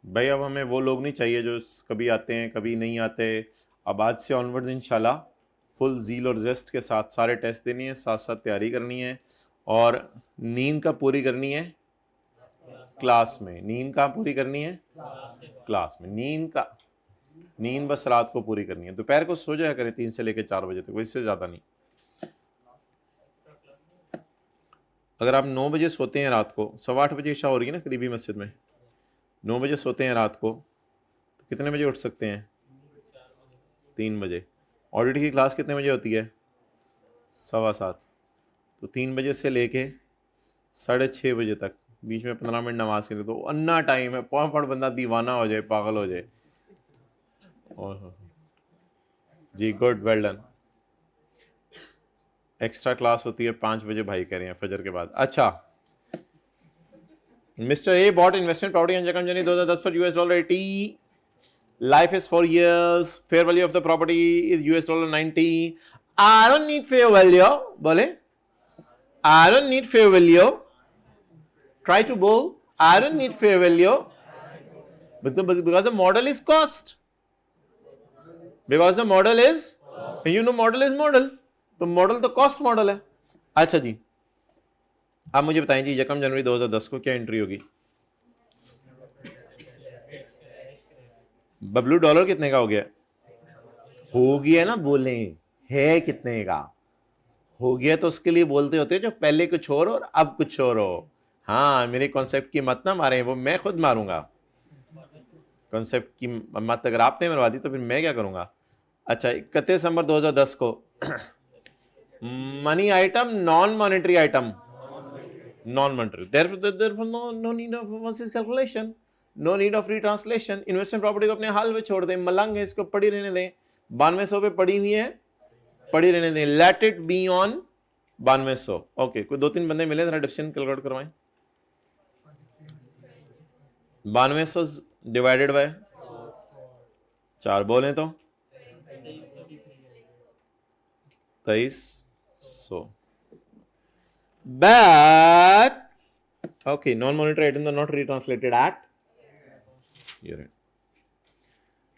भाई अब हमें वो लोग नहीं चाहिए जो कभी आते हैं कभी नहीं आते। अब आज से ऑनवर्ड्स इंशाल्लाह फुल ज़ील और जेस्ट के साथ सारे टेस्ट देनी है, साथ साथ तैयारी करनी है और नींद का पूरी करनी है क्लास में। नींद कहाँ पूरी करनी है? क्लास में। नींद बस रात को पूरी करनी है। दोपहर को सो जाया करें 3 से लेकर 4 बजे तक, इससे ज़्यादा नहीं। अगर आप 9 बजे सोते हैं रात को, 8:15 बजे इशा हो रही है ना करीबी मस्जिद में, 9 बजे सोते हैं रात को, तो कितने बजे उठ सकते हैं? 3 बजे। ऑडिट की क्लास कितने बजे होती है? 7:15। तो 3 बजे से लेके 6:30 बजे तक बीच में 15 मिनट नमाज के लिए, तो अन्ना टाइम है। पढ़ बंदा दीवाना हो जाए, पागल हो जाए। जी good, well done. Extra class होती है 5 बजे, भाई कह रहे हैं फजर के बाद। अच्छा, mister A bought investment property and January 2010 for $80। Life is 4 years, fair value of the property is $90। I don't need fair value. बोले I don't need fair value. Try to बोल I don't need fair value because the model is cost, because the model is, model is model, तो model तो cost model है। अच्छा जी, आप मुझे बताएं जी, 1 जनवरी 2010 को क्या एंट्री होगी? बबलू डॉलर कितने का हो गया? हो गया ना, बोले है कितने का हो गया, तो उसके लिए बोलते होते हैं जो पहले कुछ और अब कुछ और हो। हाँ, मेरे कॉन्सेप्ट की मत ना मारें, वो मैं खुद मारूंगा। कॉन्सेप्ट की मत अगर आपने मरवा दी तो फिर मैं क्या करूंगा। अच्छा, 31 दिसंबर 2010 को money item, non monetary item, non monetary, therefore no need of versus calculation, no need of retranslation। Investment property को अपने हाल में छोड़ दें, मलंग है, इसको पड़ी रहने दें। 9200 पे पड़ी हुई है, पड़ी रहने दें। Let it be on 9200। Okay, कोई 2-3 बंदे मिले, जरा डिफिशन कैलकुलेट करवाएं। 9200 डिवाइडेड बाय 4 बोले तो 2300। But okay, non-monetary items are not retranslated at. You're right.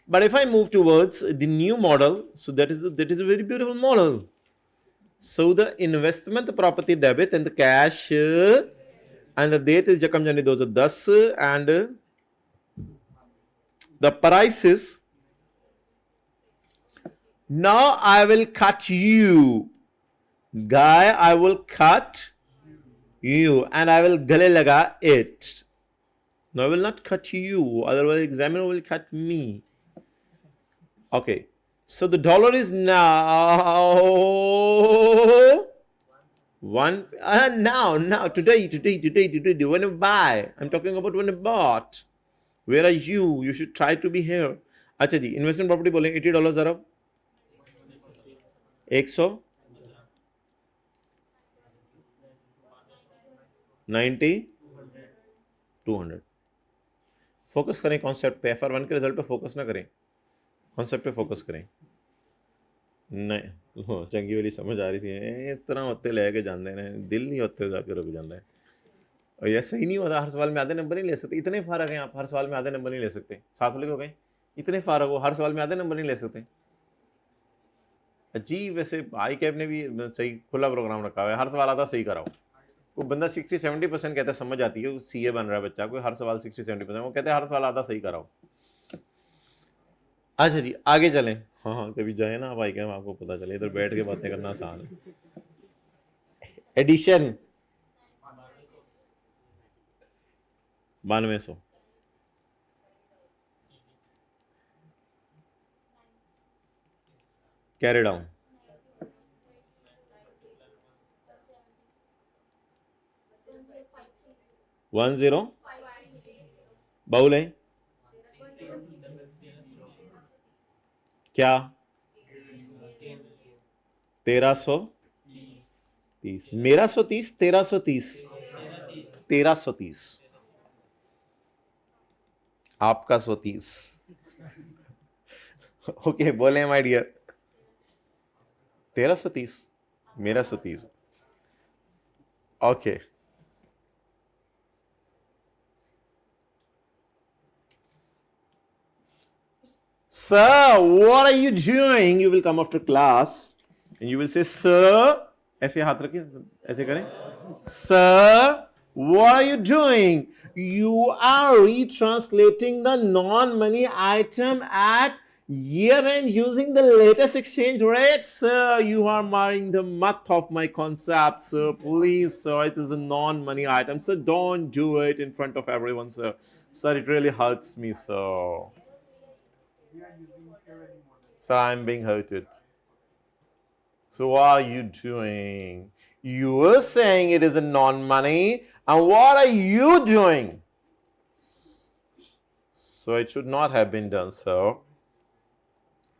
But if I move towards the new model, so that is a very beautiful model. So the investment property debit and the cash and the date is Jakam Jani 2010 and the price is. Now I will cut you, guy. I will cut you and I will gale laga it. No, I will not cut you, otherwise examiner will cut me. Okay, so the dollar is now now today when you buy, I'm talking about when you bought. Where are you? You should try to be here. अच्छा जी, investment property बोले $80 अरब, 100, 90, 200। Focus करें concept पे, FR1 के result पे focus ना करें, concept पे focus करें। नहीं हो चंगी वाली समझ आ रही थी, इस तरह होते लेके जाते हैं, दिल नहीं होते जाके रुक जाता है। और यह सही नहीं होता, हर सवाल में आधे नंबर नहीं ले सकते। इतने फारग हैं आप, हर सवाल में आधे नंबर नहीं ले सकते। 7 वाले हो गए, इतने फारग हो, हर सवाल में आधे नंबर नहीं ले सकते। जी, वैसे आई कैब ने भी सही खुला प्रोग्राम रखा हुआ है, हर सवाल आधा सही कराओ। वो बंदा 60-70% कहता है, समझ आती है, CA बन रहा है बच्चा, कोई हर सवाल 60-70%, वो कहते हैं हर सवाल आधा सही कराओ। अच्छा जी, आगे चलें। हाँ हाँ, कभी जाए ना भाई, क्या आपको पता चले, इधर बैठ के बातें करना आसान है। एडिशन 9200, कैरी डाउन 10 बाउल है क्या? 1330, मेरा 130, 1330, 1330, आपका 130। ओके, बोले माय डियर, 1330, मेरा 130। Okay, Sir, what are you doing? You will come after class and you will say, Sir, ऐसे हाथ रखिए, ऐसे करें. Sir, what are you doing? You are retranslating the non-money item at year end using the latest exchange rate. Sir, you are marring the math of my concept, sir. Please, sir, it is a non-money item. Sir, don't do it in front of everyone, sir. Sir, it really hurts me, sir. Sir, I'm being hurted. So what are you doing? You were saying it is a non-money, and what are you doing? So it should not have been done, sir.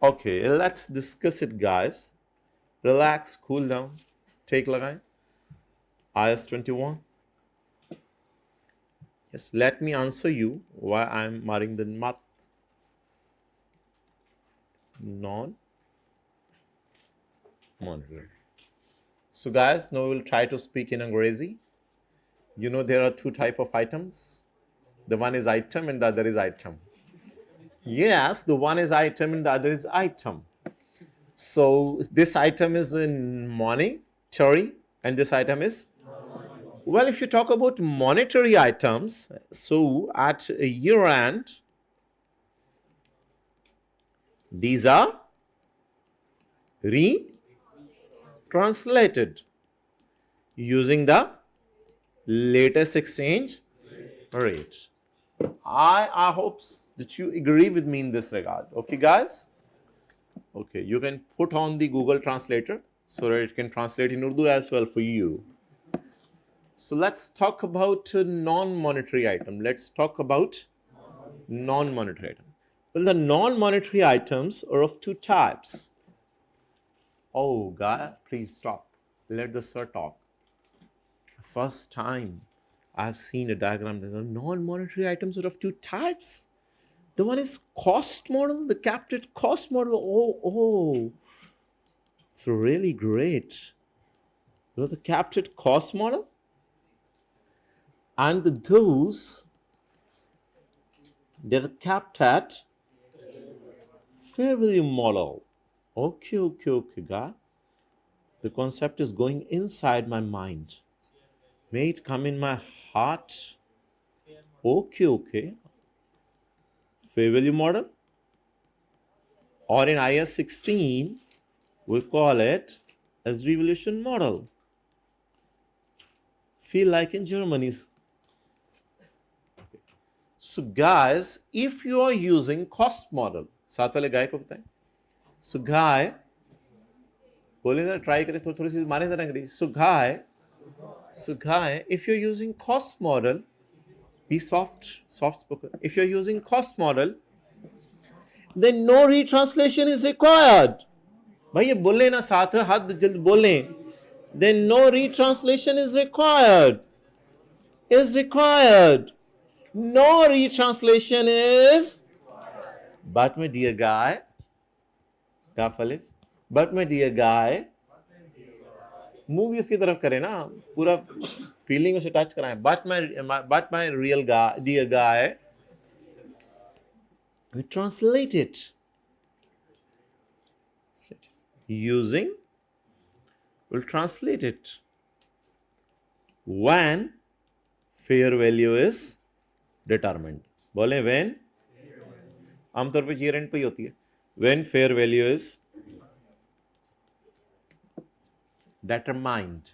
Okay, let's discuss it, guys. Relax, cool down. Take lagai. IS 21. Yes, let me answer you why I'm marring the math. Non-monetary. So guys, now we'll try to speak in Angrezi. You know there are two type of items. The one is item and the other is item. Yes, the one is item and the other is item. So this item is in monetary and this item is? Well, if you talk about monetary items, so at year end, these are retranslated using the latest exchange rate. I hope that you agree with me in this regard. Okay, guys? Okay, you can put on the Google Translator so that it can translate in Urdu as well for you. So let's talk about non-monetary item. Let's talk about non-monetary item. Well, the non-monetary items are of two types. Oh, guy, please stop. Let the sir talk. First time I've seen a diagram that the non-monetary items are of two types. The one is cost model, the captured cost model. Oh, it's really great. You know the captured cost model? And those that are capped at fair value model. Okay, guy. The concept is going inside my mind. May it come in my heart. Okay. Fair value model. Or in IS 16, we call it as revolution model. Feel like in Germany. So guys, if you are using cost model, साथ वाले guy को बताएं. So guy, बोले जरा try करें थोड़ी सी माने जरा करें. So guy, if you're using cost model, be soft spoken. If you're using cost model, then no retranslation is required. भाई ये बोले ना साथ हाथ जल्द बोले. Then no retranslation is required. No retranslation is. But my dear guy, but my dear guy, movies की तरफ करें ना, पूरा फीलिंग उसे टच कराएं. But my real guy, dear guy, we translate it using. We'll translate it when fair value is determined. बोले when, आमतौर पे year end पे ही होती है. When fair value is determined.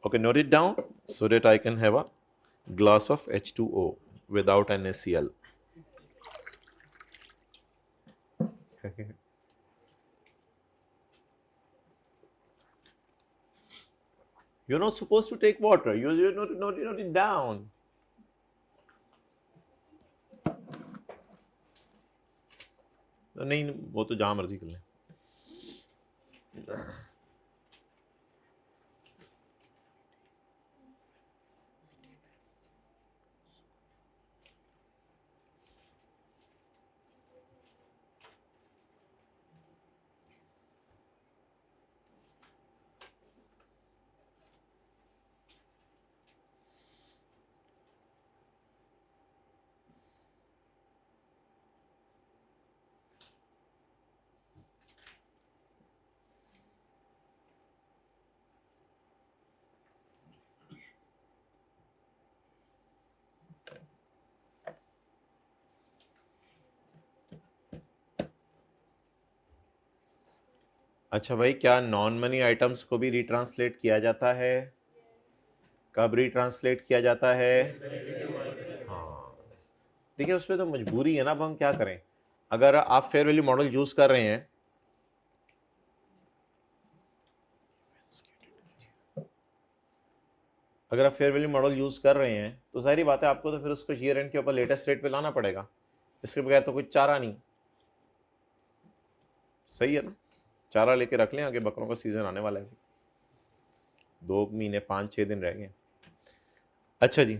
Okay, note it down so that I can have a glass of H2O without NaCl. You're not supposed to take water. You're not it down. नहीं वो तो जहाँ मर्जी कर लें. अच्छा भाई, क्या नॉन मनी आइटम्स को भी रिट्रांसलेट किया जाता है? कब रिट्रांसलेट किया जाता है? हाँ, देखिए उसमें तो मजबूरी है ना, अब हम क्या करें। अगर आप फेयर वैल्यू मॉडल यूज कर रहे हैं, अगर आप फेयर वैल्यू मॉडल यूज कर रहे हैं तो जाहिर बात है आपको तो फिर उसको ईयर एंड के ऊपर लेटेस्ट रेट पे लाना पड़ेगा। इसके बगैर तो कोई चारा नहीं। सही है ना? चारा लेके रख लें, आगे बकरों का सीजन आने वाला है। 2 महीने 5-6 दिन रह गए। अच्छा जी,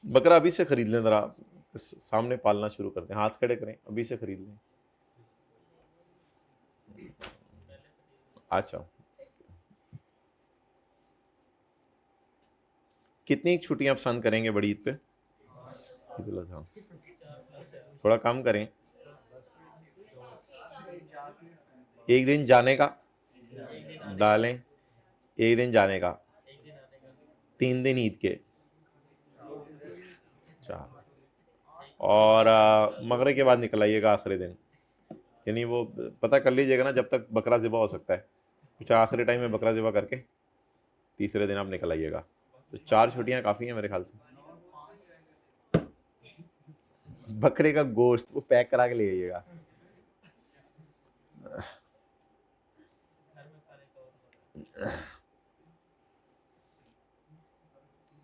बकरा अभी से खरीद लें, जरा सामने पालना शुरू कर दें, हाथ खड़े करें, अभी से खरीद लें। अच्छा, कितनी छुट्टियां पसंद करेंगे बड़ी ईद पे? ईद उल अजहा थोड़ा कम करें। एक दिन जाने का डालें, एक दिन जाने का, 3 दिन ईद के, 4, और मगरिब के बाद निकल आइएगा आखिरी दिन। यानी वो पता कर लीजिएगा ना जब तक बकरा ज़िबा हो सकता है, कुछ आखिरी टाइम में बकरा ज़िबा करके तीसरे दिन आप निकल आइएगा। तो 4 छुट्टियां काफ़ी हैं मेरे ख्याल से। बकरे का गोश्त वो पैक करा के ले आइएगा।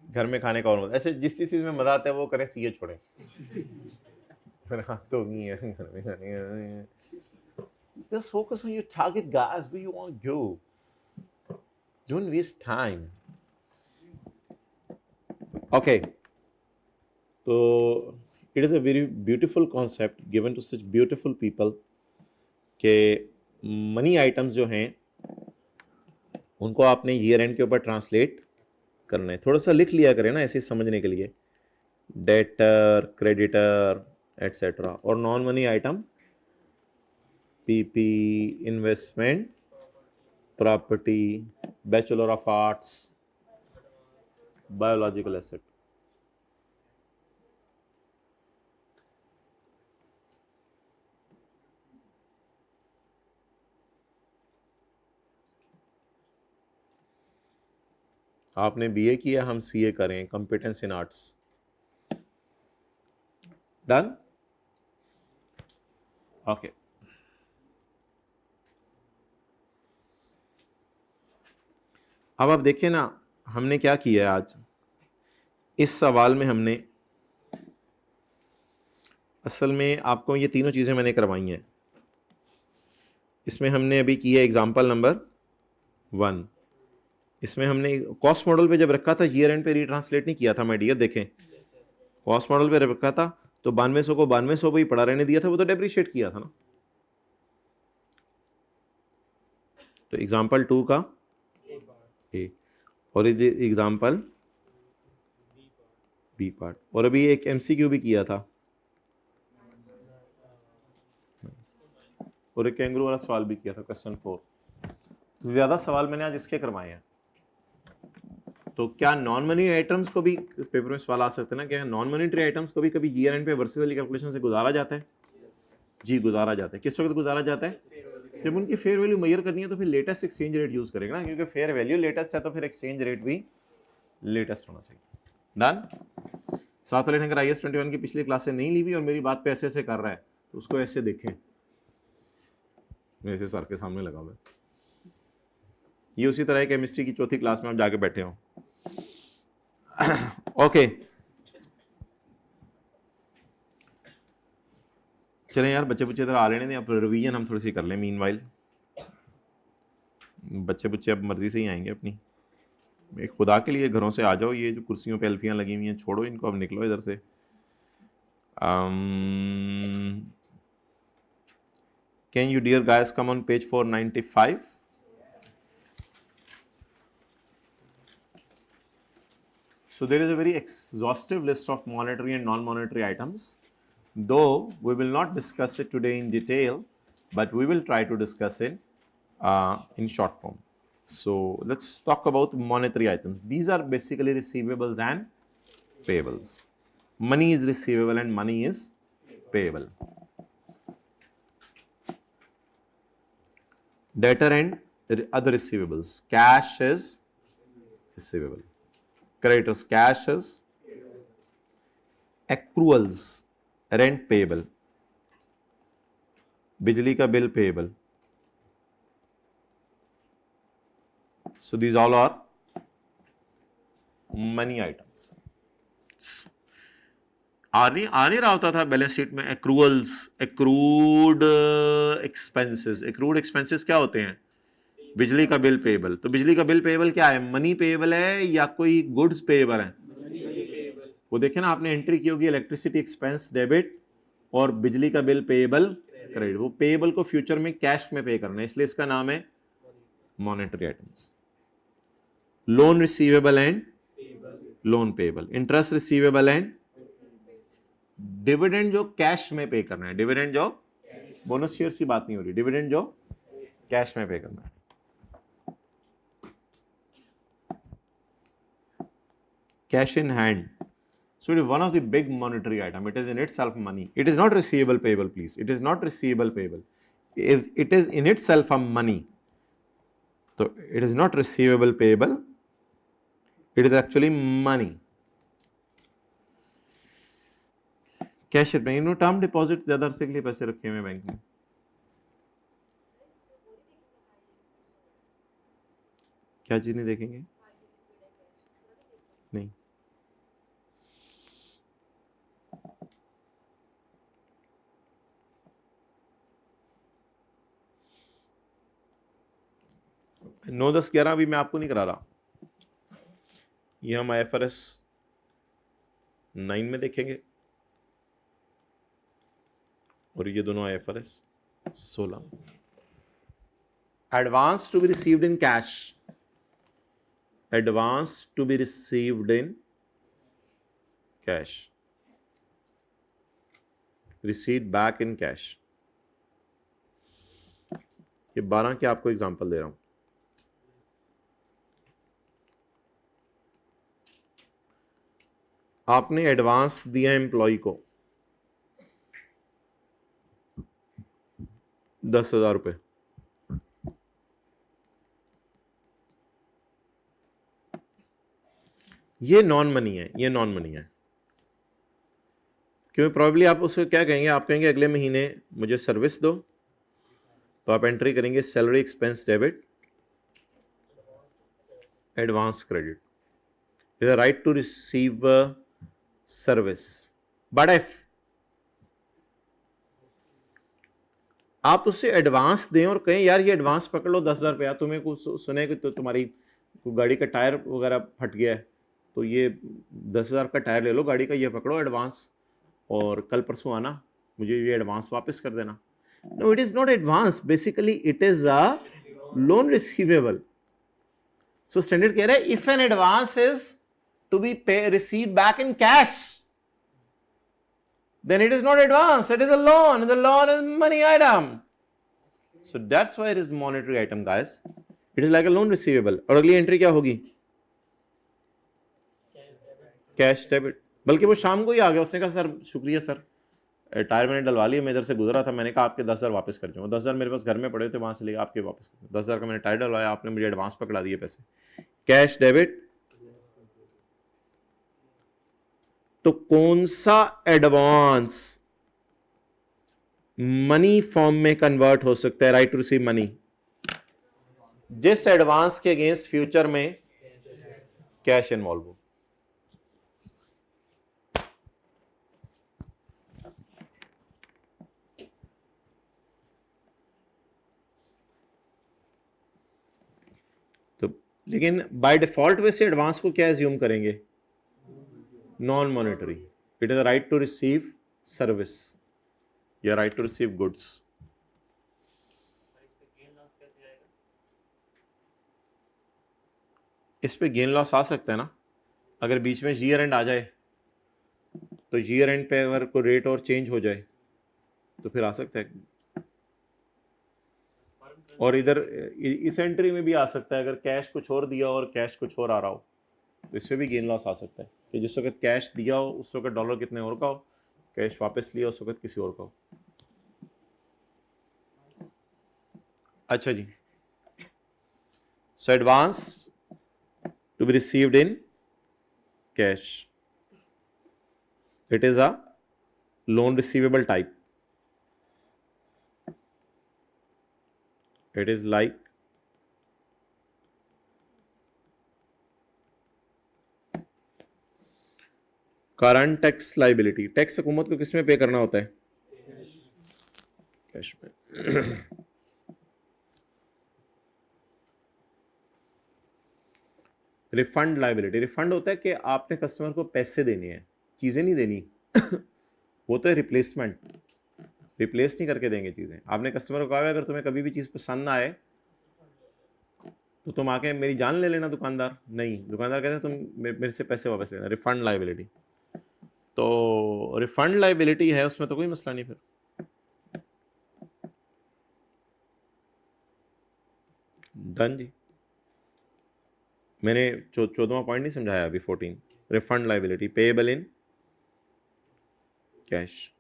घर में खाने का और मजा, ऐसे जिस चीज़ में मज़ा आता है वो करें, ये छोड़ें। तो नहीं है घर में खाने का। Just focus on your target, guys. Where you want to go. Don't waste time. Okay. So it is a very beautiful concept given to such beautiful people कि मनी आइटम्स जो हैं उनको आपने ईयर एंड के ऊपर translate करना है। थोड़ा सा लिख लिया करें ना ऐसे समझने के लिए, डेटर, क्रेडिटर, एटसेट्रा। और non money item PP, investment, property, bachelor of arts, biological asset. आपने बीए किया, हम सीए करें, competence in arts. Done? Okay. अब आप देखिए ना हमने क्या किया है आज इस सवाल में। हमने असल में आपको ये तीनों चीज़ें मैंने करवाई हैं। इसमें हमने अभी किया एग्जाम्पल नंबर 1। इसमें हमने कॉस्ट मॉडल पे जब रखा था, ईयर एंड पे रीट्रांसलेट नहीं किया था माय डियर। देखें, कॉस्ट मॉडल पे रखा था तो 9200 को 9200 पे ही पड़ा रहने दिया था, वो तो डेप्रिशिएट किया था ना। तो एग्जाम्पल 2 का ए, और एग्जाम्पल बी पार्ट, और अभी एक एमसीक्यू भी किया था, और एक कैंगरू वाला सवाल भी किया था, क्वेश्चन 4। तो ज़्यादा सवाल मैंने आज इसके करवाए हैं। तो क्या नॉन मनी आइटम्स को भी इस पेपर में सवाल आ सकते हैं ना, क्या नॉन मॉनेटरी आइटम्स को भी कभी ईयर एंड पे वर्सेस वाली कैलकुलेशन से गुजारा जाता है? जी गुजारा जाता है। किस वक्त गुजारा जाता है? जब उनकी फेयर वैल्यू मेजर करनी है तो फिर लेटेस्ट एक्सचेंज रेट यूज करेगा ना, क्योंकि फेयर वैल्यू लेटेस्ट है तो फिर एक्सचेंज रेट भी लेटेस्ट होना चाहिए। डन? साथ वाले ने अगर IS-21 की पिछली क्लास से नहीं ली भी और मेरी बात पे ऐसे ऐसे कर रहा है तो उसको ऐसे देखें, मेरे सर के सामने लगा हुआ है। ये उसी तरह केमिस्ट्री की चौथी क्लास में आप जाके बैठे हो। ओके चलें यार, बच्चे बुच्चे इधर आ लेने दें, अब रिवीजन हम थोड़ी सी कर लें मीनवाइल। बच्चे बुच्चे अब मर्जी से ही आएंगे अपनी। एक खुदा के लिए घरों से आ जाओ, ये जो कुर्सियों पे अल्फियाँ लगी हुई हैं छोड़ो इनको, अब निकलो इधर से। Can you dear guys come on page 495? So there is a very exhaustive list of monetary and non-monetary items. Though we will not discuss it today in detail, but we will try to discuss it in short form. So let's talk about monetary items. These are basically receivables and payables. Money is receivable and money is payable. Debtor and other receivables. Cash is receivable. Creditors, cash is accruals, rent payable, बिजली का bill payable. So these all are money items. आ नहीं रहा होता था balance sheet में एक्रूअल्स, accrued expenses. Accrued expenses क्या होते हैं? बिजली का बिल पेएबल. तो बिजली का बिल पेएबल क्या है? मनी पेएबल है या कोई गुड्स पेएबल है? वो देखे ना आपने एंट्री की होगी, इलेक्ट्रिसिटी एक्सपेंस डेबिट और बिजली का बिल पेएबल क्रेडिट. वो पेएबल को फ्यूचर में कैश में पे करना है, इसलिए इसका नाम है monetary items. Loan receivable and loan payable. Interest receivable and dividend जो कैश में पे करना है. डिविडेंड जो बोनस शेयर की बात नहीं हो रही, डिविडेंड जो कैश में पे करना है. Cash in hand. So it is one of the big monetary item. It is in itself money. It is not receivable payable, please. It is not receivable payable. If it is in itself a money. So it is not receivable payable. It is actually money. Cash में in term deposit ज्यादा अरसे के लिए पैसे रखे हुए bank में. क्या चीज नहीं देखेंगे? नहीं. नौ 10 11 अभी मैं आपको नहीं करा रहा. ये हम IFRS 9 में देखेंगे और ये दोनों IFRS 16. Advance to be received in cash. Advance to be received in cash. Receipt back in cash. ये 12 के आपको एग्जांपल दे रहा हूं. आपने एडवांस दिया एम्प्लॉय को 10,000 रुपए. ये नॉन मनी है. ये नॉन मनी है क्योंकि प्रॉब्ली आप उसको क्या कहेंगे? आप कहेंगे अगले महीने मुझे सर्विस दो, तो आप एंट्री करेंगे salary expense debit advance credit. Is a right to receive service. But if आप उससे एडवांस दें और कहें यार ये एडवांस पकड़ लो 10,000 रुपया, तुम्हें कुछ सुने कि तो तुम्हारी गाड़ी का टायर वगैरह फट गया है, तो ये 10,000 का टायर ले लो गाड़ी का, ये पकड़ो एडवांस, और कल परसों आना मुझे ये एडवांस वापस कर देना. No, it is not advance. Basically it is a loan receivable. So standard कह रहा है if an advance is to be received back in cash, then it is not advance, it is a loan. The loan is money item. So that's why it is monetary item, guys. It is like a loan receivable. और अगली entry क्या होगी? Cash debit. बल्कि वो शाम को ही आ गया, उसने कहा सर शुक्रिया सर, टायर मैंने डलवा लिया, मैं इधर से गुजरा था, मैंने कहा आपके 10,000 वापस कर दूँ. 10,000 मेरे पास घर में पड़े थे, वहां से लेके आपके वापस कर दूँ. 10,000 का मैंने टायर डलवाया, आपने मुझे एडवांस पकड़ा दिए पैसे. Cash debit. तो कौन सा एडवांस मनी फॉर्म में कन्वर्ट हो सकता है? Right to receive money. जिस एडवांस के अगेंस्ट फ्यूचर में कैश इन्वॉल्व हो. तो लेकिन बाय डिफॉल्ट वैसे एडवांस को क्या एज्यूम करेंगे? Non monetary. It is a right to receive service या राइट टू रिसीव गुड्स. इस पे गेन लॉस आ सकता है ना, अगर बीच में ईयर एंड आ जाए, तो ईयर एंड पे अगर कोई रेट और चेंज हो जाए तो फिर आ सकता है. और इधर इस एंट्री में भी आ सकता है, अगर कैश कुछ और दिया और कैश कुछ और आ रहा हो, तो इसमें भी गेन लॉस आ सकता है कि जिस वक्त कैश दिया हो उस वक्त डॉलर कितने और का हो, कैश वापस लिया उस वक्त किसी और का हो. अच्छा जी. So advance to be received in cash, it is a loan receivable type, it is like current tax liability. Tax हुकूमत को किस में पे करना होता है? कैश में। रिफंड लाइबिलिटी, रिफंड होता है कि आपने कस्टमर को पैसे देने हैं, चीजें नहीं देनी। वो तो है रिप्लेसमेंट, रिप्लेस नहीं करके देंगे चीजें। आपने कस्टमर को कहा है अगर तुम्हें कभी भी चीज पसंद ना आए तो तुम आके मेरी जान ले लेना। दुकानदार नहीं, दुकानदार कहते हैं तुम मेरे से पैसे वापस लेना। रिफंड लाइबिलिटी, तो रिफंड लाइबिलिटी है, उसमें तो कोई मसला नहीं। फिर डन जी। मैंने 14वां पॉइंट नहीं समझाया अभी, 14 refund liability payable in cash.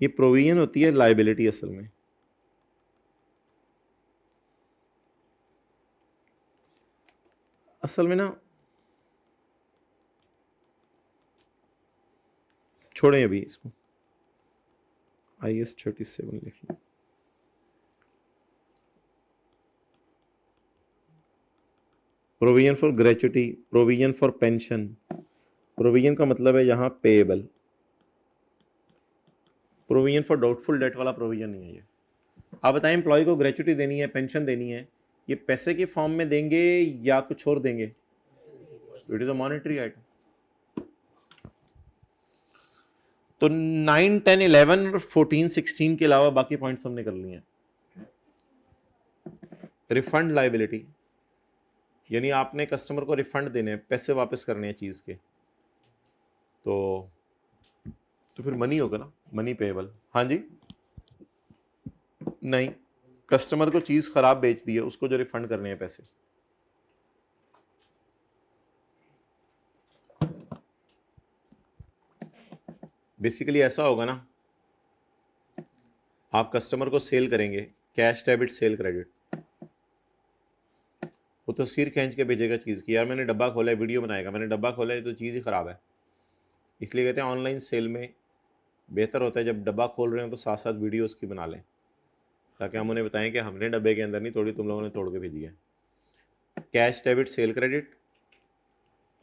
ये प्रोविजन होती है लाइबिलिटी असल में। असल में ना, छोड़ें अभी इसको, IS 37 लिख लो। Provision for gratuity, provision for pension. Provision का मतलब है यहाँ payable. Provision for doubtful debt वाला प्रोविजन नहीं है ये। आप बताएं, एम्प्लॉय को ग्रेचुटी देनी है, पेंशन देनी है, ये पैसे के फॉर्म में देंगे या कुछ और देंगे? It is a monetary item. तो 9, 10, 11 और 14, 16 के अलावा बाकी पॉइंट्स हमने कर लिए हैं। रिफंड लाइबिलिटी यानी आपने कस्टमर को रिफंड देने हैं, पैसे वापस करने हैं चीज के, तो फिर मनी होगा ना, मनी पेएबल। हाँ जी, नहीं, कस्टमर को चीज खराब बेच दी है, उसको जो रिफंड करने हैं पैसे। बेसिकली ऐसा होगा ना, आप कस्टमर को सेल करेंगे, कैश डेबिट सेल क्रेडिट, वो तस्वीर खींच के भेजेगा चीज़ की, यार मैंने डब्बा खोला है, वीडियो बनाएगा, मैंने डब्बा खोला है तो चीज़ ही ख़राब है। इसलिए कहते हैं ऑनलाइन सेल में बेहतर होता है जब डब्बा खोल रहे हो तो साथ साथ वीडियो उसकी बना लें, ताकि हम उन्हें बताएं कि हमने डब्बे के अंदर नहीं तोड़ी, तुम लोगों ने तोड़ के भेजी है। कैश डेबिट सेल क्रेडिट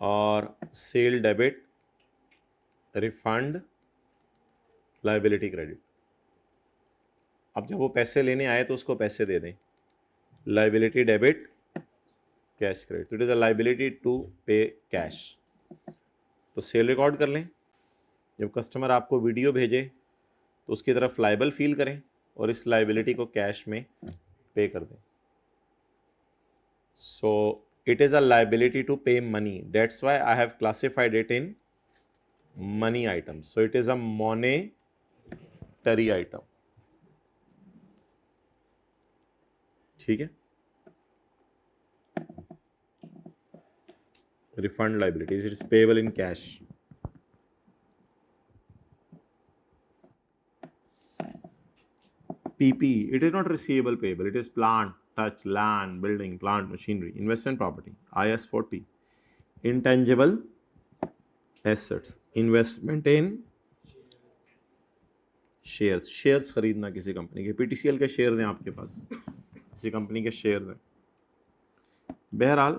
और sale debit refund liability credit. अब जब वो पैसे लेने आए तो उसको पैसे दे दें, liability debit cash credit, it is a liability to pay cash. तो सेल रिकॉर्ड कर लें, जब कस्टमर आपको वीडियो भेजे तो उसकी तरफ लाइबल फील करें और इस लाइबिलिटी को कैश में पे कर दें। So it is a liability to pay money, that's why I have classified it in money item. So it is a monetary item. ठीक है, refund liabilities, it is payable in cash. PP, it is not receivable payable, it is plant, touch, land, building, plant, machinery, investment property. IS 40, intangible assets, investment in shares, shares खरीदना किसी company के, PTCL के shares हैं आपके पास, किसी company के shares हैं। बहरहाल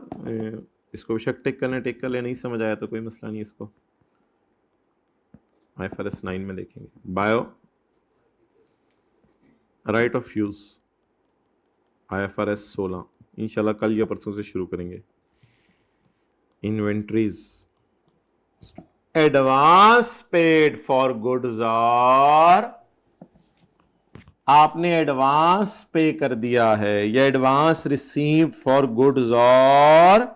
इसको बेशक टेक कर ले, नहीं समझ आया तो कोई मसला नहीं, इसको IFRS 9 में देखेंगे। बायो राइट ऑफ यूज IFRS 16 इंशाल्लाह कल या परसों से शुरू करेंगे। Inventories, advance paid for goods, और आपने एडवांस पे कर दिया है, या एडवांस रिसीव फॉर गुड्स और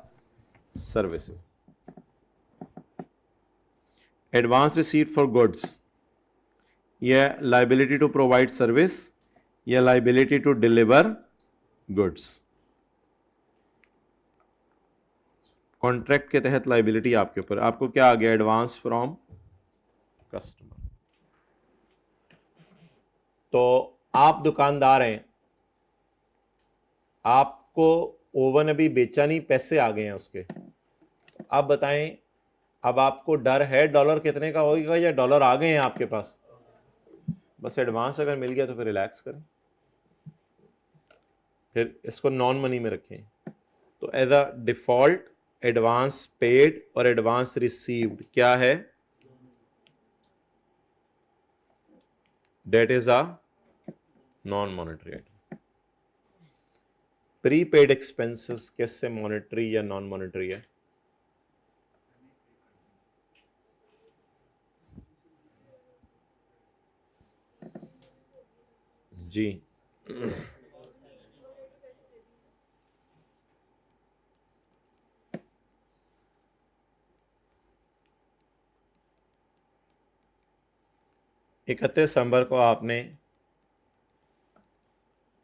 services. Advance receive for goods, या लाइबिलिटी टू प्रोवाइड सर्विस, या liability to deliver goods. Contract के तहत लाइबिलिटी आपके ऊपर, आपको क्या आ गया? Advance from customer. तो आप दुकानदार हैं, आपको ओवन अभी बेचा नहीं, पैसे आ गए हैं उसके। आप बताएं, अब आपको डर है डॉलर कितने का होगा, या डॉलर आ गए हैं आपके पास? बस एडवांस अगर मिल गया तो फिर रिलैक्स करें, फिर इसको नॉन मनी में रखें। तो as a default advance paid और एडवांस रिसीव्ड क्या है? Debt is a non monetary item. Prepaid expenses कैसे मॉनेटरी या नॉन मॉनेटरी है? जी, इकतीस दिसंबर को आपने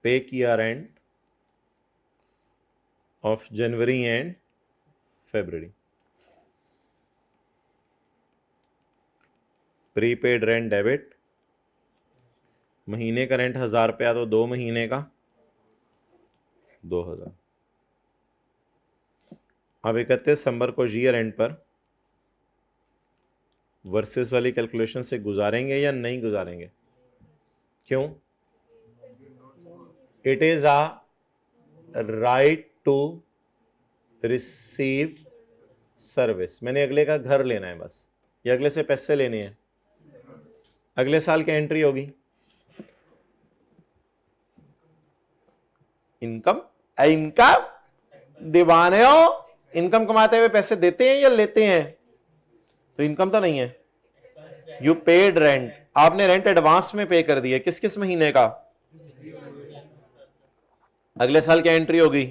पे किया रेंट ऑफ जनवरी एंड फरवरी। प्रीपेड रेंट डेबिट, महीने का रेंट 1000 रुपया, तो 2 महीने का 2000। अब 31 दिसंबर को ईयर एंड पर वर्सेस वाली कैलकुलेशन से गुजारेंगे या नहीं गुजारेंगे? क्यों? It is a right to receive service. मैंने अगले का घर लेना है बस, या अगले से पैसे लेने हैं, अगले साल की एंट्री होगी इनकम। इनकम दीवाने हो, इनकम कमाते हुए पैसे देते हैं या लेते हैं? तो इनकम तो नहीं है। यू पेड रेंट, आपने रेंट एडवांस में पे कर दिया, किस किस महीने का? अगले साल क्या एंट्री होगी?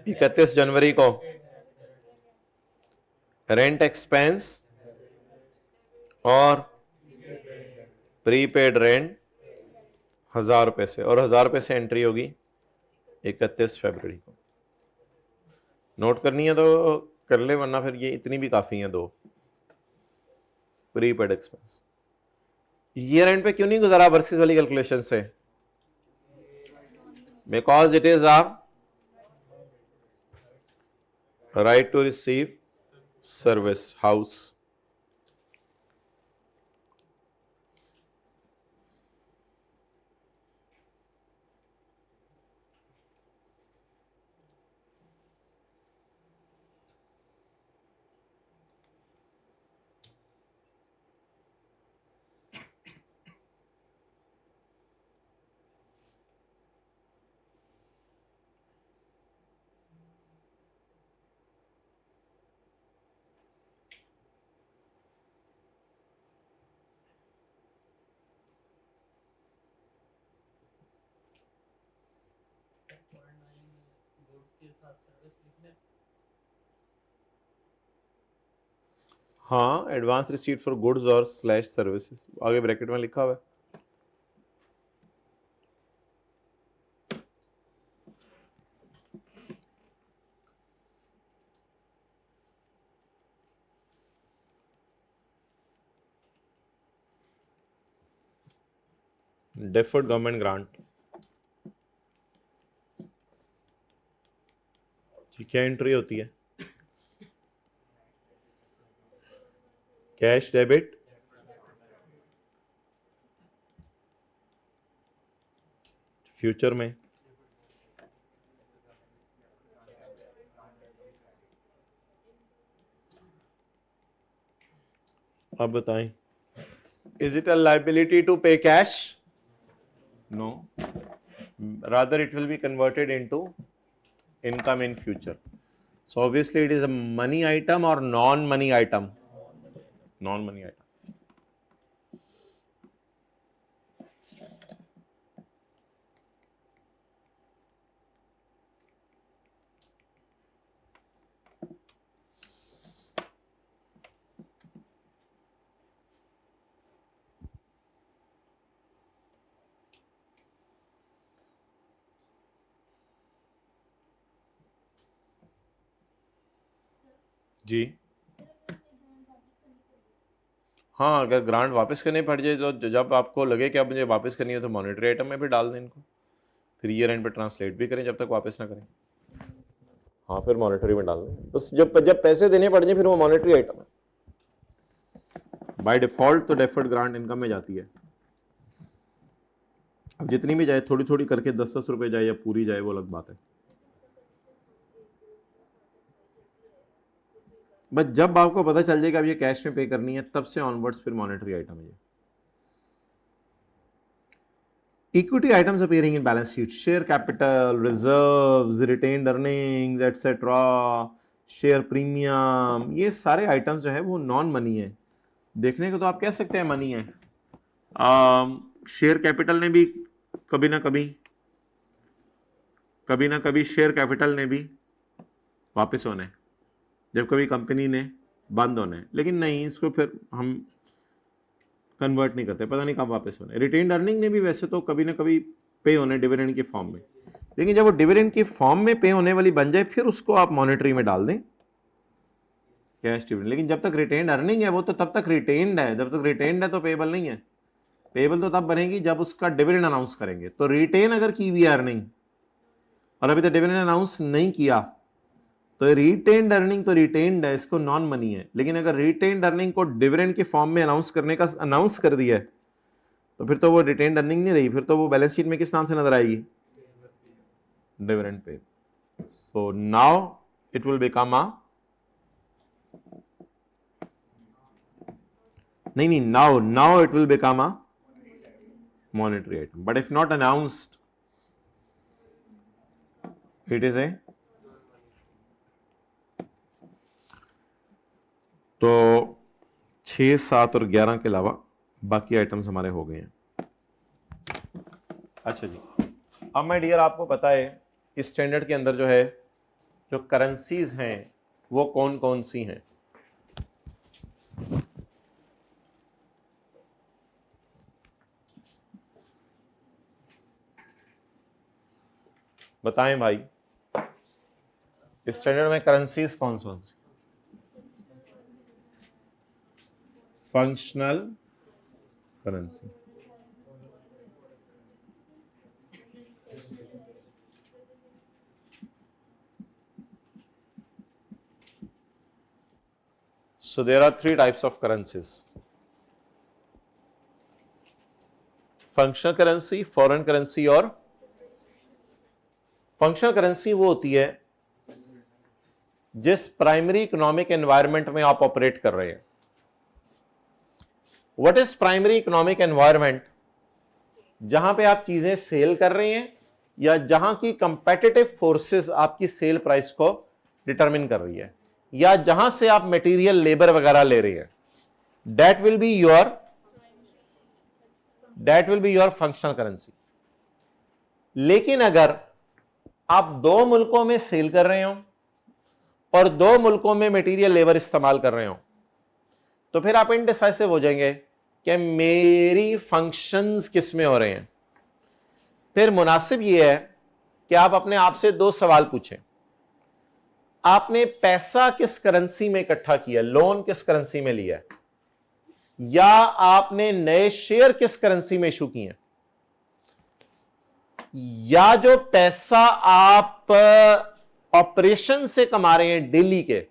31 जनवरी को रेंट एक्सपेंस और प्रीपेड रेंट 1000 रुपए से, और 1000 रुपए से एंट्री होगी 31 फरवरी को। नोट करनी है तो कर ले, वरना फिर ये इतनी भी काफी है दो। प्रीपेड एक्सपेंस ईयर एंड पे क्यों नहीं गुजारा वर्सेस वाली कैलकुलेशन से? Because it is a right to receive service house. हाँ, एडवांस रिसीट फॉर गुड्स और स्लैश सर्विसेज आगे ब्रैकेट में लिखा हुआ है। डेफर्ड गवर्नमेंट ग्रांट की क्या एंट्री होती है? कैश डेबिट, फ्यूचर में आप बताएं, is it a liability to pay cash? No, rather it will be converted into income in future. So obviously it is a money item or non money item? Non money item. जी हाँ, अगर grant वापस करनी पड़ जाए तो जब आपको लगे कि अब मुझे वापस करनी है तो मॉनेटरी आइटम में भी डाल दें इनको, फिर ईयर एंड पे ट्रांसलेट भी करें जब तक वापस ना करें। हाँ, फिर मॉनेटरी में डाल दें, बस जब पैसे देने पड़ जाए फिर वो मॉनेटरी आइटम है। बाय डिफॉल्ट तो डेफर्ड ग्रांट इनकम में जाती है। अब जितनी भी जाए थोड़ी थोड़ी करके 10-10 रुपए जाए या पूरी जाए वो अलग बात है। बस जब आपको पता चल जाएगा अब ये कैश में पे करनी है तब से ऑनवर्ड्स फिर मॉनेटरी आइटम है ये। इक्विटी आइटम्स अपीयरिंग इन balance sheet, share capital, reserves, retained earnings etcetera, share premium, ये सारे आइटम्स जो है वो नॉन मनी है। देखने को तो आप कह सकते हैं मनी है। शेयर कैपिटल ने भी कभी ना कभी शेयर कैपिटल ने भी वापस होना है जब कभी कंपनी ने बंद होना है, लेकिन नहीं, इसको फिर हम कन्वर्ट नहीं करते, पता नहीं कब वापस होने। रिटेन्ड अर्निंग ने भी वैसे तो कभी ना कभी पे होने डिविडेंड के फॉर्म में, लेकिन जब वो डिविडेंड के फॉर्म में पे होने वाली बन जाए फिर उसको आप मॉनेटरी में डाल दें कैश डिविडेंड। लेकिन जब तक रिटेन्ड अर्निंग है वो तो तब तक रिटेन्ड है, जब तक रिटेन्ड है तो पेबल नहीं है। पेबल तो तब बनेगी जब उसका डिविडेंड अनाउंस करेंगे। तो रिटेन अगर की हुई अर्निंग और अभी तक डिविडेंड अनाउंस नहीं किया तो रिटेन्ड अर्निंग तो रिटेन्ड है, इसको नॉन मनी है। लेकिन अगर रिटेन्ड अर्निंग को डिविडेंड के फॉर्म में अनाउंस कर दिया है तो फिर तो वो रिटेन्ड अर्निंग नहीं रही, फिर तो वो बैलेंस शीट में किस नाम से नजर आएगी, dividend pay. So now it will become a नहीं, now it will become a monetary item, but if not announced it is a, तो 6, 7 और 11 के अलावा बाकी आइटम्स हमारे हो गए हैं। अच्छा जी, अब माय डियर आपको पता है इस स्टैंडर्ड के अंदर जो है जो करेंसीज हैं वो कौन कौन सी हैं। बताएं भाई, इस स्टैंडर्ड में करेंसीज कौन कौन सी। Functional currency, so there are 3 types of currencies: functional currency, foreign currency और फंक्शनल करेंसी वो होती है जिस प्राइमरी इकोनॉमिक एनवायरनमेंट में आप ऑपरेट कर रहे हैं। What is primary economic environment? जहां पे आप चीजें सेल कर रहे हैं या जहां की कंपेटिटिव फोर्सेस आपकी सेल प्राइस को डिटरमिन कर रही है, या जहां से आप मटेरियल लेबर वगैरह ले रहे हैं, that will be your functional currency. लेकिन अगर आप 2 मुल्कों में सेल कर रहे हो और 2 मुल्कों में मटेरियल लेबर इस्तेमाल कर रहे हो तो फिर आप इनडिसाइसिव हो जाएंगे कि मेरी फंक्शंस किस में हो रहे हैं। फिर मुनासिब यह है कि आप अपने आप से 2 सवाल पूछें। आपने पैसा किस करेंसी में इकट्ठा किया, लोन किस करेंसी में लिया है, या आपने नए शेयर किस करेंसी में इशू किए हैं, या जो पैसा आप ऑपरेशन से कमा रहे हैं डेली के,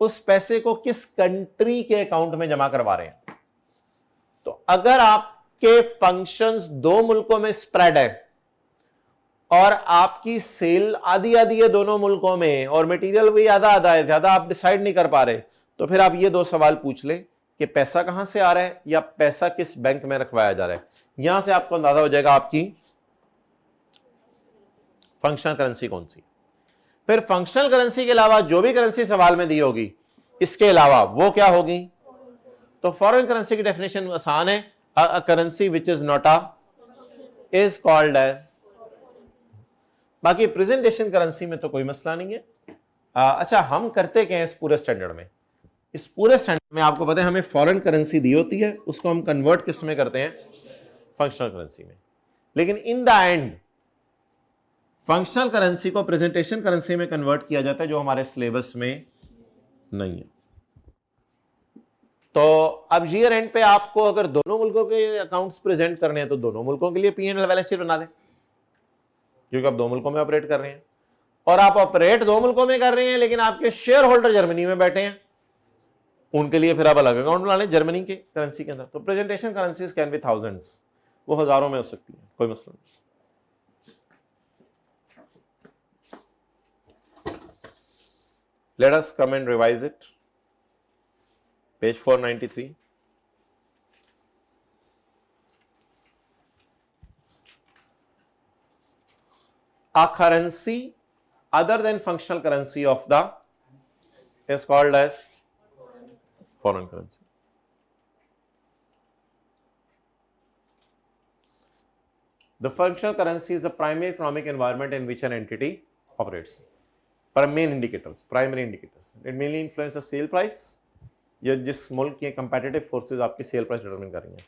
उस पैसे को किस कंट्री के अकाउंट में जमा करवा रहे हैं। तो अगर आपके फंक्शंस 2 मुल्कों में स्प्रेड है और आपकी सेल आधी आधी है दोनों मुल्कों में और मटेरियल भी आधा आधा है, ज्यादा आप डिसाइड नहीं कर पा रहे, तो फिर आप ये 2 सवाल पूछ लें कि पैसा कहां से आ रहा है या पैसा किस बैंक में रखवाया जा रहा है। यहां से आपको अंदाजा हो जाएगा आपकी फंक्शनल करेंसी कौन सी। फिर फंक्शनल करेंसी के अलावा जो भी करेंसी सवाल में दी होगी इसके अलावा वो क्या होगी। तो फॉरेन करेंसी की डेफिनेशन आसान है, a currency which is not a is called as. बाकी प्रेजेंटेशन करेंसी में तो कोई मसला नहीं है। अच्छा, हम करते क्या है इस पूरे स्टैंडर्ड में? इस पूरे स्टैंडर्ड में आपको पता है हमें फॉरेन करेंसी दी होती है, उसको हम कन्वर्ट किस में करते हैं, फंक्शनल करेंसी में। लेकिन in the end functional currency को प्रेजेंटेशन करेंसी में कन्वर्ट किया जाता है, जो हमारे सिलेबस में नहीं है। तो अब ईयर एंड पे आपको अगर दोनों मुल्कों के अकाउंट्स प्रेजेंट करने हैं तो दोनों मुल्कों के लिए P&L बैलेंस शीट बना दें, क्योंकि आप दो मुल्कों में ऑपरेट कर रहे हैं, और आप ऑपरेट दो मुल्कों में कर रहे हैं लेकिन आपके शेयर होल्डर जर्मनी में बैठे हैं, उनके लिए फिर आप अलग अकाउंट बना लें जर्मनी के करेंसी के अंदर। तो presentation currencies can be thousands, वो हजारों में हो सकती है, कोई मसला नहीं। Let us come and revise it. Page 493. A currency other than functional currency of the is called as foreign currency. The functional currency is the primary economic environment in which an entity operates. Main indicators, primary indicators. It mainly influences sale price, या जिस मुल्क की competitive forces आपकी sale price determine कर रही हैं,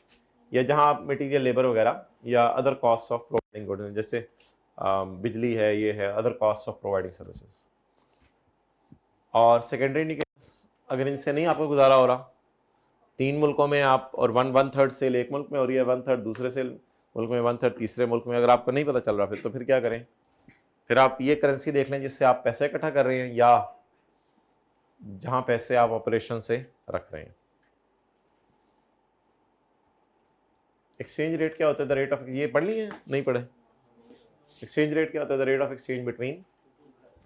या जहां आप मटेरियल लेबर वगैरह या other cost of providing goods, जैसे बिजली है, ये है, other cost of providing services. और सेकेंडरी इंडिकेटर्स, अगर इनसे नहीं आपको गुजारा हो रहा, 3 मुल्कों में आप, और 1/3 सेल एक मुल्क में हो रही है, 1/3 दूसरे सेल मुल्क में, 1/3 तीसरे मुल्क में, अगर आपको नहीं पता चल रहा फिर क्या करें? फिर आप ये करेंसी देख लें जिससे आप पैसे इकट्ठा कर रहे हैं या जहां पैसे आप ऑपरेशन से रख रहे हैं। एक्सचेंज रेट क्या होता है? द रेट ऑफ, ये पढ़ लिए नहीं पढ़े? एक्सचेंज रेट क्या होता है? The rate of exchange between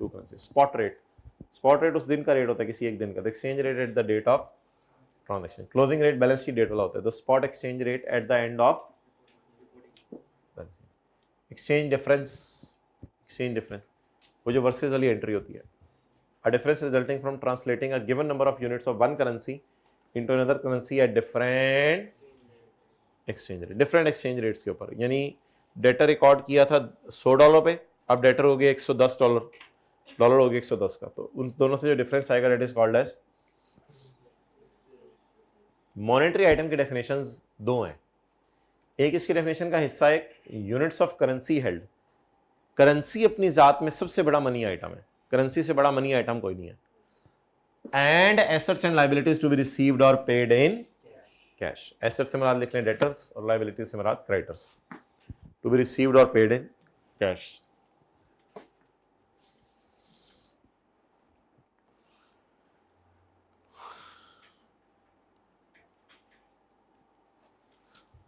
two currency. Spot rate, spot rate उस दिन का रेट होता है, किसी एक दिन का। Exchange rate at the date of transaction. Closing rate balance sheet date वाला होता है। The spot exchange rate at the end of exchange difference. Exchange difference वो जो वर्सेस वाली एंट्री होती है। A difference resulting from translating a given number of units of one currency into another currency at different exchange rate, different exchange rates के ऊपर। यानी debtor record किया था $100 पे, अब डेटर हो गया $110, डॉलर हो गया 110 का, तो उन दोनों से जो डिफरेंस आएगा that is called as monetary. Item की डेफिनेशंस दो हैं। एक इसकी डेफिनेशन का हिस्सा है units of currency held. Currency अपनी जात में सबसे बड़ा मनी आइटम है, करेंसी से बड़ा मनी आइटम कोई नहीं है। And assets and liabilities to be received और पेड इन कैश। एसेट्स से मुराद लिख लें डेटर्स, और लायबिलिटीज से मुराद क्रेडिटर्स। टू बी रिसीव्ड और paid in cash.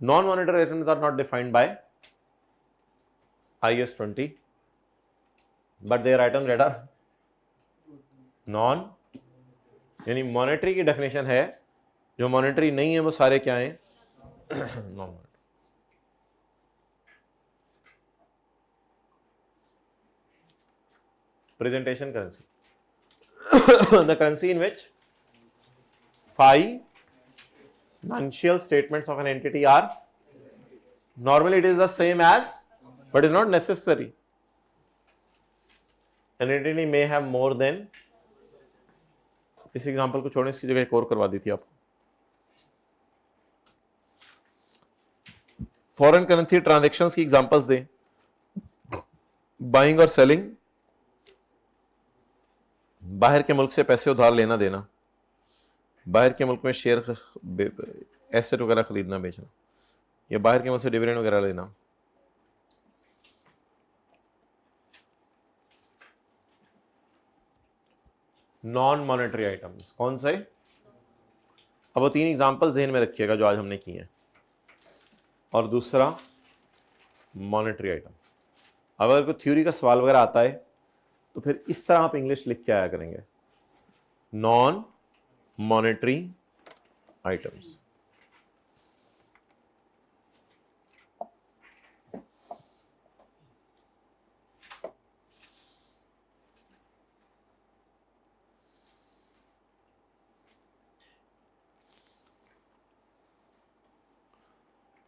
Non monetary items are not defined by IS 20, but there item that are non, यानी मॉनेटरी की डेफिनेशन है, जो मॉनेटरी नहीं है वो सारे क्या हैं? Non monetary. Presentation currency, the currency in which financial statements of an entity are normally it is the same as, but is not necessary. An entity may have more than, इस example को छोड़ने इसकी जगह एक और करवा दी थी आपको। फॉरेन करेंसी ट्रांजैक्शंस की एग्जांपल्स दें, बाइंग और सेलिंग, बाहर के मुल्क से पैसे उधार लेना देना, बाहर के मुल्क में शेयर एसेट वगैरह खरीदना बेचना, या बाहर के मुल्क से डिविडेंड वगैरह लेना। नॉन मॉनेटरी आइटम्स कौन से? अब वो 3 एग्जांपल ज़हन में रखिएगा जो आज हमने किए हैं, और दूसरा मॉनेटरी आइटम। अब अगर कोई थ्योरी का सवाल वगैरह आता है तो फिर इस तरह आप इंग्लिश लिख के आया करेंगे, non monetary items.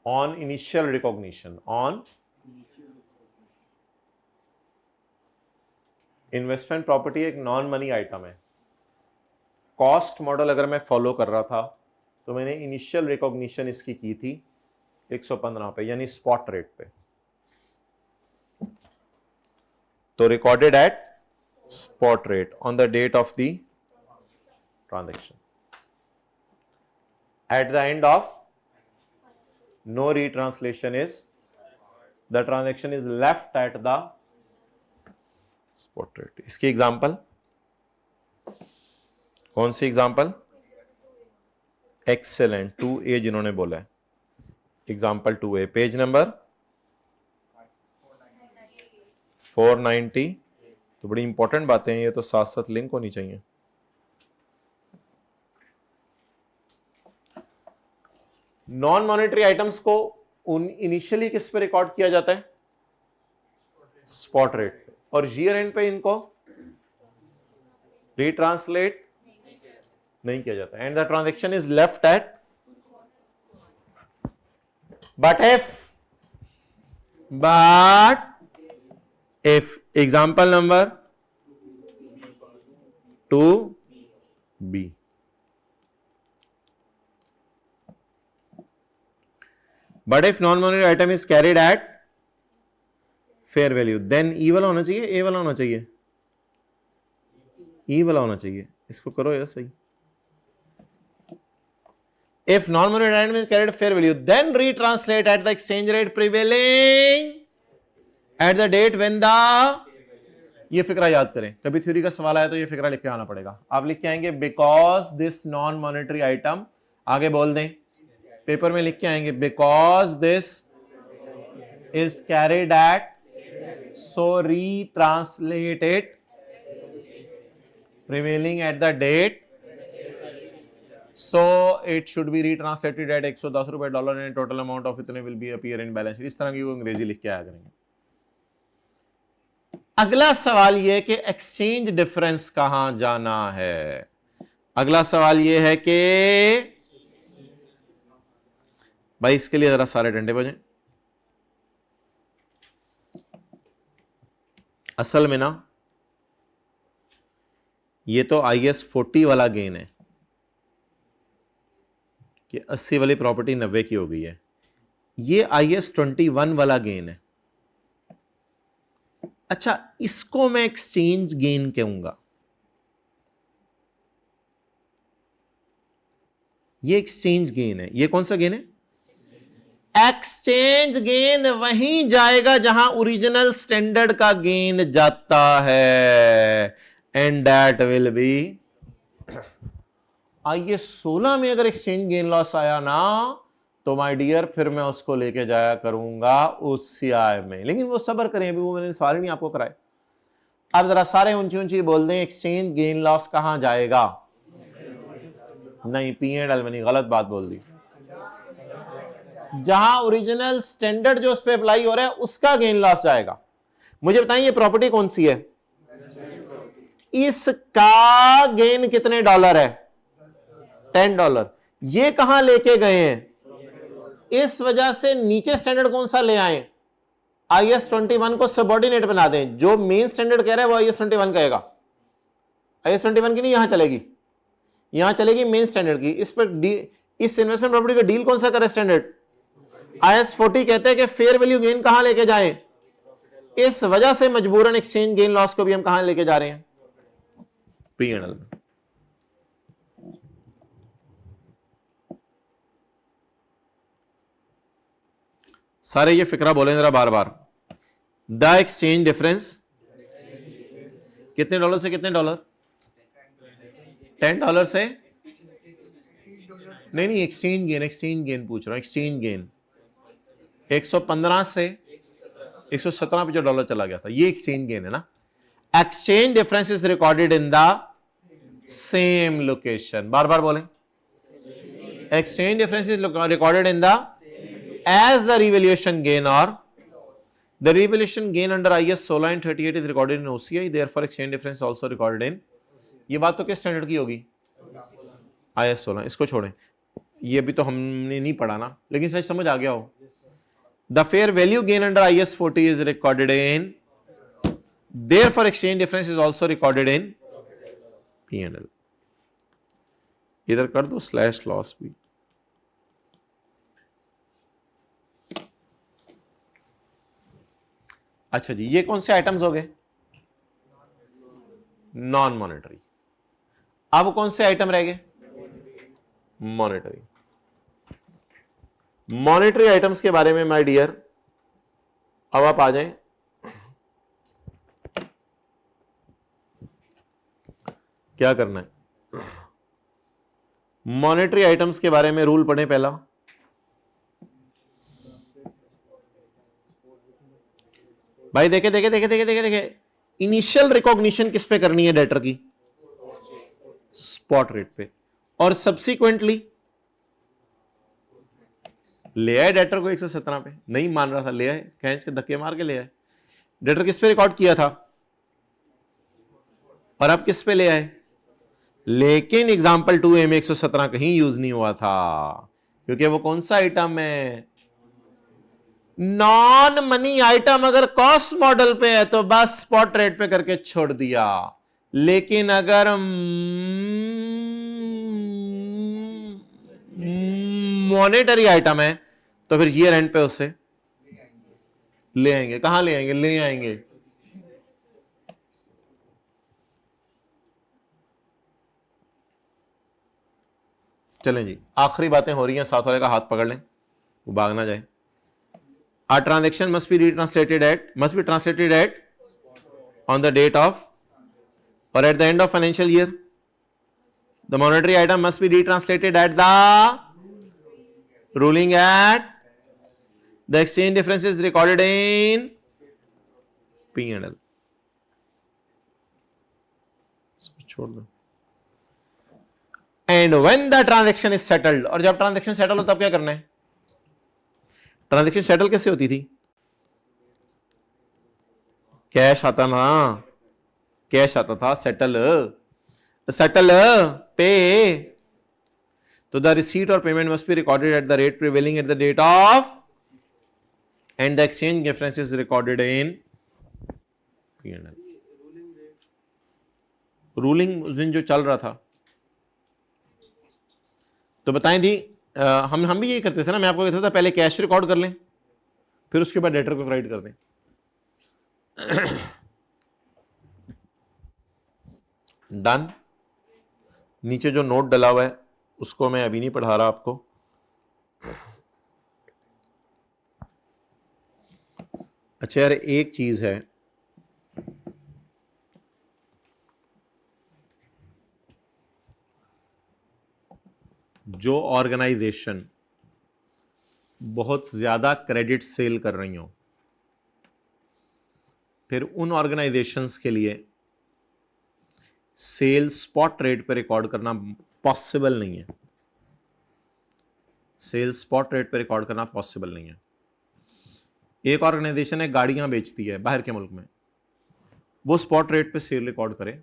On initial recognition, on investment property एक नॉन मनी आइटम है। कॉस्ट मॉडल अगर मैं फॉलो कर रहा था तो मैंने इनिशियल रिकॉग्निशन इसकी की थी 115 पे, यानी स्पॉट रेट पे, तो recorded at spot rate on the date of the transaction. at the end of no retranslation is the transaction is left at the spot rate. इसकी एग्जांपल कौन सी एग्जांपल? एक्सेलेंट 2A जिन्होंने बोला है, example 2A page number 490। तो बड़ी important बातें हैं ये, तो साथ साथ लिंक होनी चाहिए। नॉन मॉनेटरी आइटम्स को इनिशियली किस पे रिकॉर्ड किया जाता है? स्पॉट रेट पे। और ईयर एंड पे इनको रिट्रांसलेट नहीं किया जाता। And the transaction is left eight but if example number 2B but if non-monetary item is carried at fair value then E वाला होना चाहिए, A वाला होना चाहिए? E वाला होना चाहिए। इसको करो यार सही। If non-monetary item is carried at fair value then retranslate at the exchange rate prevailing at the date when the, ये फिक्रा याद करें, कभी थ्योरी का सवाल आया तो ये फिक्रा लिख के आना पड़ेगा। आप लिख के आएंगे because this non monetary item, आगे बोल दें, पेपर में लिख के आएंगे because this is carried at, so retranslate it prevailing at the date, so it should be retranslated at 110 रुपए dollar and total amount of इतने will be appear in balance sheet. इस तरह की वो अंग्रेजी लिख के आया करेंगे। अगला सवाल यह कि एक्सचेंज डिफरेंस कहां जाना है। अगला सवाल यह है कि भाई इसके लिए जरा सारे डंडे बजें। असल में ना ये तो IS 40 वाला गेन है कि 80 वाली प्रॉपर्टी 90 की हो गई है। ये IS 21 वाला गेन है। अच्छा, इसको मैं एक्सचेंज गेन कहूंगा। ये एक्सचेंज गेन है। ये कौन सा गेन है? एक्सचेंज गेन वहीं जाएगा जहां ओरिजिनल स्टैंडर्ड का गेन जाता है, and that will be IS 16 में अगर एक्सचेंज गेन लॉस आया ना तो माय डियर फिर मैं उसको लेके जाया करूंगा उस CI में। लेकिन वो सब्र करें, अभी वो मैंने सवाल नहीं आपको कराए। अब जरा सारे ऊंची ऊंची बोल दें, एक्सचेंज गेन लॉस कहां जाएगा? नहीं, P&L में नहीं, गलत बात बोल दी। जहां ओरिजिनल स्टैंडर्ड जो उस पर अप्लाई हो रहा है उसका गेन लॉस जाएगा। मुझे बताइए ये प्रॉपर्टी कौन सी है? इसका गेन कितने डॉलर है? $10। ये कहां लेके गए हैं? इस वजह से नीचे स्टैंडर्ड कौन सा ले आए? IS 21 को सबऑर्डिनेट बना दें। जो मेन स्टैंडर्ड कह रहा है वो IS 21 कहेगा। IS 21 की नहीं यहां चलेगी, यहां चलेगी मेन स्टैंडर्ड की। इस पर इस इन्वेस्टमेंट प्रॉपर्टी का डील कौन सा करे? स्टैंडर्ड। IS 40 कहते हैं कि फेयर वैल्यू गेन कहां लेके जाएं? इस वजह से मजबूरन एक्सचेंज गेन लॉस को भी हम कहां लेके जा रहे हैं? P&L में। सारे ये फिक्रा बोले जरा बार बार। द एक्सचेंज डिफरेंस कितने डॉलर से कितने डॉलर? $10 से नहीं, एक्सचेंज गेन पूछ रहा हूं। एक्सचेंज गेन 115 से 117 पे जो डॉलर चला गया था, ये एक्सचेंज गेन है ना। Exchange difference is recorded in the same location. बार बार बोलें, exchange difference is recorded in the as the revaluation gain, or the revaluation gain under IS 16 and 38 is recorded in OCI, therefore exchange difference is also recorded in। ये बात तो किस standard की होगी? IS 16। इसको छोड़ें, ये भी तो हमने नहीं पढ़ा ना, लेकिन शायद समझ आ गया हो। The fair value gain under IS 40 is recorded in, therefore exchange difference is also recorded in P&L। इधर कर दो स्लैश लॉस भी। अच्छा जी, ये कौन से आइटम्स हो गए? Non monetary. अब कौन से आइटम रह गए? मॉनेटरी। मॉनेटरी आइटम्स के बारे में माय डियर, अब आप आ जाएं। क्या करना है, मॉनेटरी आइटम्स के बारे में रूल पढ़ें पहला। भाई देखे देखे देखे देखे देखे देखे, इनिशियल रिकॉग्निशन किस पे करनी है डेटर की? स्पॉट रेट पे। और सब्सिक्वेंटली ले आए डेटर को 117 पे, नहीं मान रहा था, ले आए, खींच के धक्के मार के ले आए। डेटर किस पे रिकॉर्ड किया था और अब किस पे ले आए? लेकिन एग्जाम्पल 2A में 117 कहीं यूज नहीं हुआ था, क्योंकि वो कौन सा आइटम है? Non money item. अगर कॉस्ट मॉडल पे है तो बस स्पॉट रेट पे करके छोड़ दिया, लेकिन अगर मॉनेटरी आइटम है तो फिर ईयर एंड पे उससे ले आएंगे। कहां ले आएंगे? ले आएंगे चलें जी, आखिरी बातें हो रही हैं, साथ वाले का हाथ पकड़ लें, वो भाग ना जाए। Our transaction must be translated at on the date of or at the end of financial year. The monetary item must be retranslated at the ruling at the exchange difference is recorded in P&L. छोड़ दो। And when the transaction is settled, और जब transaction settle हो तब क्या करना है? Transaction settle कैसे होती थी? कैश आता ना, कैश आता था, सेटल पे, तो द रिसीट और payment must be recorded at the rate prevailing at the date of and the exchange difference is recorded in P&L। Ruling उस दिन जो चल रहा था तो बताएं थी, हम भी यही करते थे ना, मैं आपको कहता था पहले कैश रिकॉर्ड कर लें फिर उसके बाद डेटर को क्रेडिट कर दें। डन। नीचे जो नोट डला हुआ है उसको मैं अभी नहीं पढ़ा रहा आपको। अच्छा यार, एक चीज है, जो ऑर्गेनाइजेशन बहुत ज्यादा क्रेडिट सेल कर रही हो, फिर उन ऑर्गेनाइजेशंस के लिए सेल स्पॉट रेट पर रिकॉर्ड करना पॉसिबल नहीं है। सेल स्पॉट रेट पर रिकॉर्ड करना पॉसिबल नहीं है। एक ऑर्गेनाइजेशन है गाड़ियां बेचती है बाहर के मुल्क में, वो स्पॉट रेट पे सेल रिकॉर्ड करे।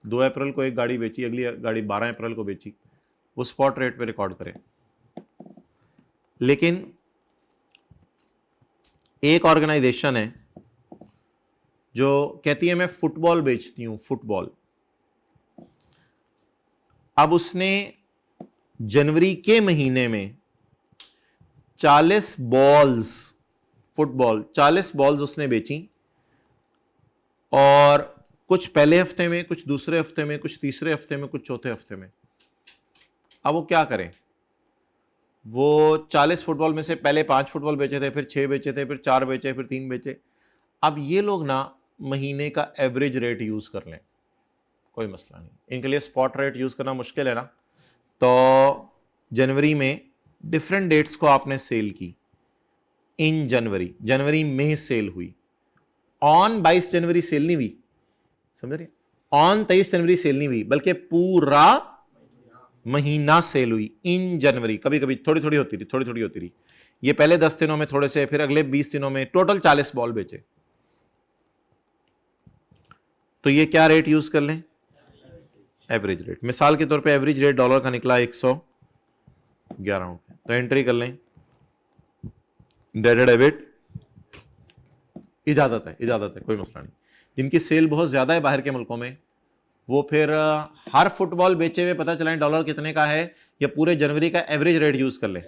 2 अप्रैल को एक गाड़ी बेची, अगली गाड़ी 12 अप्रैल को बेची, वो स्पॉट रेट पे रिकॉर्ड करे। लेकिन एक ऑर्गेनाइजेशन है जो कहती है मैं फुटबॉल बेचती हूं, फुटबॉल। अब उसने जनवरी के महीने में 40 बॉल्स, फुटबॉल 40 बॉल्स उसने बेची, और कुछ पहले हफ्ते में, कुछ दूसरे हफ्ते में, कुछ तीसरे हफ्ते में, कुछ चौथे हफ्ते में। अब वो क्या करें? वो 40 फुटबॉल में से पहले 5 फुटबॉल बेचे थे, फिर 6 बेचे थे, फिर 4 बेचे, फिर 3 बेचे। अब ये लोग ना महीने का एवरेज रेट यूज कर लें, कोई मसला नहीं। इनके लिए स्पॉट रेट यूज करना मुश्किल है ना, तो जनवरी में डिफरेंट डेट्स को आपने सेल की। इन जनवरी में सेल हुई, ऑन 22 जनवरी सेल नहीं हुई, समझ रहे? ऑन 23 जनवरी सेल नहीं हुई, बल्कि पूरा महीना सेल हुई इन जनवरी। कभी कभी थोड़ी थोड़ी होती रही, थोड़ी थोड़ी होती रही। ये पहले 10 दिनों में थोड़े से, फिर अगले 20 दिनों में टोटल 40 बॉल बेचे। तो ये क्या रेट यूज कर लें? Average rate. मिसाल के तौर पे एवरेज रेट डॉलर का निकला 111 रुपए, तो एंट्री कर लें डेटेड डेबिट। इजाजत है, कोई मसला नहीं। जिनकी सेल बहुत ज्यादा है बाहर के मुल्कों में, वो फिर हर फुटबॉल बेचे हुए पता चला डॉलर कितने का है, या पूरे जनवरी का एवरेज रेट यूज कर लें।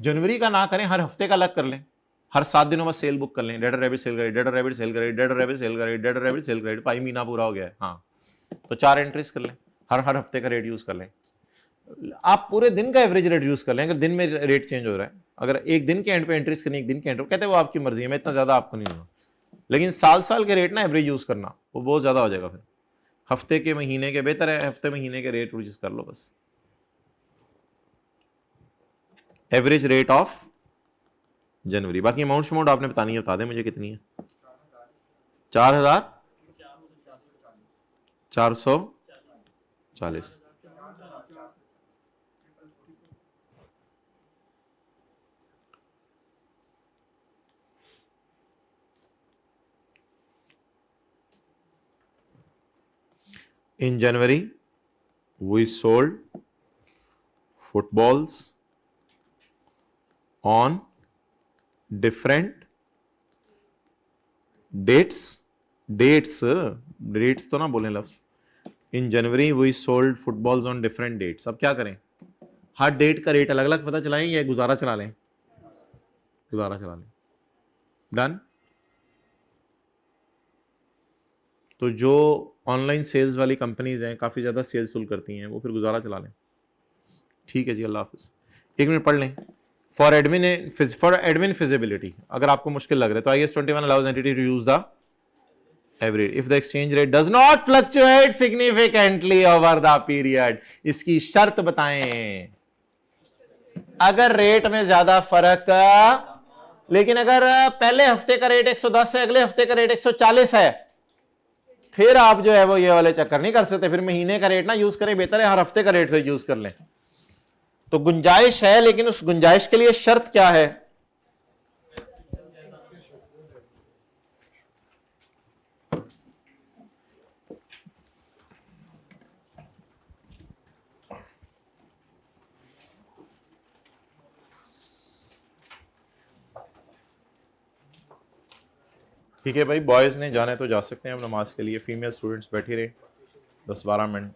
जनवरी का ना करें, हर हफ्ते का अलग कर लें, हर 7 दिनों में सेल बुक कर लें। डेटर रेबिट सेल करें, डेटर रेबिट सेल करें, डेटर रेबिट सेल करें, डेटर रेबिट सेल करें, भाई महीना पूरा हो गया है। हाँ, तो 4 एंट्रीज कर लें, हर हफ्ते का रेट यूज कर लें। आप पूरे दिन का एवरेज रेट यूज कर लें, अगर दिन में रेट चेंज हो रहा है अगर एक दिन के एंड पे एंट्रीज करनी, एक दिन के एंड पे, कहते हैं वो आपकी मर्जी है, मैं इतना ज्यादा आपको नहीं दूंगा, लेकिन साल साल के रेट ना एवरेज यूज करना, वो बहुत ज्यादा हो जाएगा फिर। हफ्ते के महीने के बेहतर है, हफ्ते महीने के रेट यूज कर लो बस। Average rate of January. बाकी अमाउंट आपने बतानी है, बता दें मुझे कितनी है। 4,440। In January, we sold footballs on different dates तो ना बोलें लफ्ज। In January we sold footballs on different dates. अब क्या करें, हर डेट का रेट अलग अलग पता चलाएं या गुजारा चला लें? गुजारा चला लें। डन। तो जो ऑनलाइन सेल्स वाली कंपनीज हैं, काफ़ी ज़्यादा सेल्स सुल करती हैं, वो फिर गुजारा चला लें। ठीक है जी, अल्लाह हाफिज़। एक मिनट पढ़ लें। फॉर एडमिन फिजिबिलिटी, अगर आपको मुश्किल लग रहा है तो IAS 21 allows entity to use the average if the exchange rate does not fluctuate significantly over the period। इसकी शर्त बताएं। अगर रेट में ज्यादा फर्क, लेकिन अगर पहले हफ्ते का रेट 110 है, अगले हफ्ते का रेट 140 है, फिर आप जो है वो ये वाले चक्कर नहीं कर सकते, फिर महीने का रेट ना यूज करें, बेहतर है हर हफ्ते का रेट फिर यूज कर लें। तो गुंजाइश है, लेकिन उस गुंजाइश के लिए शर्त क्या है? ठीक है भाई, बॉयज ने जाने तो जा सकते हैं अब नमाज के लिए, फीमेल स्टूडेंट्स बैठी रहे 10-12 मिनट।